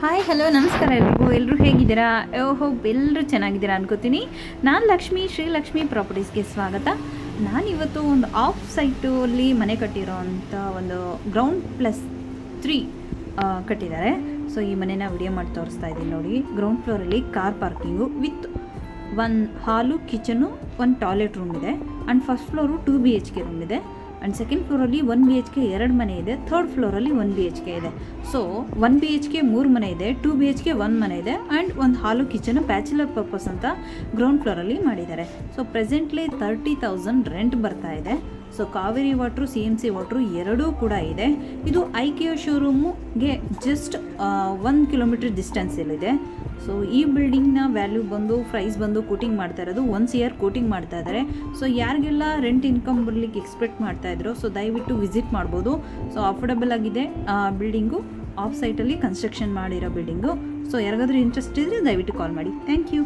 Hi hello ನಮಸ್ಕಾರ ಎಲ್ಲರೂ ಹೇಗಿದ್ದೀರಾ? ಹೋಪ್ ಎಲ್ಲರೂ ಚೆನ್ನಾಗಿದ್ದೀರಾ ಅನ್ಕೋತೀನಿ. ನಾನು ಲಕ್ಷ್ಮಿ, ಶ್ರೀಲಕ್ಷ್ಮಿ ಪ್ರಾಪರ್ಟೀಸ್ಗೆ ಸ್ವಾಗತ. ನಾನಿವತ್ತು ಒಂದು ಆಫ್ ಸೈಟಲ್ಲಿ ಮನೆ ಕಟ್ಟಿರೋವಂಥ ಒಂದು ಗ್ರೌಂಡ್ +3 ಕಟ್ಟಿದ್ದಾರೆ. ಸೊ ಈ ಮನೆನ ವಿಡಿಯೋ ಮಾಡಿ ತೋರಿಸ್ತಾ ಇದ್ದೀನಿ ನೋಡಿ. ಗ್ರೌಂಡ್ ಫ್ಲೋರಲ್ಲಿ ಕಾರ್ ಪಾರ್ಕಿಂಗು ವಿತ್ 1 ಹಾಲು, ಕಿಚನು, 1 ಟಾಯ್ಲೆಟ್ ರೂಮ್ ಇದೆ. And first floor 2 BHK room ಇದೆ. ಆ್ಯಂಡ್ ಸೆಕೆಂಡ್ ಫ್ಲೋರಲ್ಲಿ 1 BHK 2 ಮನೆ ಇದೆ. ಥರ್ಡ್ ಫ್ಲೋರಲ್ಲಿ 1 BHK ಇದೆ. ಸೊ 1 BHK 3 ಮನೆ ಇದೆ, 2 BHK 1 ಮನೆ ಇದೆ, ಆ್ಯಂಡ್ 1 ಹಾಲು ಕಿಚನ್ ಬ್ಯಾಚುಲರ್ ಪರ್ಪಸ್ ಅಂತ ಗ್ರೌಂಡ್ ಫ್ಲೋರಲ್ಲಿ ಮಾಡಿದ್ದಾರೆ. ಸೊ ಪ್ರೆಸೆಂಟ್ಲಿ 30,000 ರೆಂಟ್ ಬರ್ತಾ ಇದೆ. So Kaveri water, CMC water ಎರಡೂ ಕೂಡ ಇದೆ. ಇದು IKEA ಶೋರೂಮ್ಗೆ ಜಸ್ಟ್ 1 ಕಿಲೋಮೀಟರ್ ಡಿಸ್ಟೆನ್ಸಲ್ಲಿದೆ. ಸೊ ಈ ಬಿಲ್ಡಿಂಗ್ನ ವ್ಯಾಲ್ಯೂ ಬಂದು ಪ್ರೈಸ್ ಬಂದು ಕೋಟಿಂಗ್ ಮಾಡ್ತಾ ಇರೋದು 1 CR ಕೋಟಿಂಗ್ ಮಾಡ್ತಾ ಇದ್ದಾರೆ. ಸೊ ಯಾರಿಗೆಲ್ಲ ರೆಂಟ್ ಇನ್ಕಮ್ ಬರಲಿಕ್ಕೆ ಎಕ್ಸ್ಪೆಕ್ಟ್ ಮಾಡ್ತಾ ಇದ್ರು, ಸೊ ದಯವಿಟ್ಟು ವಿಸಿಟ್ ಮಾಡ್ಬೋದು. ಸೊ ಅಫೋರ್ಡಬಲ್ ಆಗಿದೆ ಬಿಲ್ಡಿಂಗು, ಆಫ್ ಸೈಟಲ್ಲಿ ಕನ್ಸ್ಟ್ರಕ್ಷನ್ ಮಾಡಿರೋ ಬಿಲ್ಡಿಂಗು. ಸೊ ಯಾರಿಗಾದ್ರೂ ಇಂಟ್ರೆಸ್ಟ್ ಇದ್ದರೆ ದಯವಿಟ್ಟು ಕಾಲ್ ಮಾಡಿ. Thank you.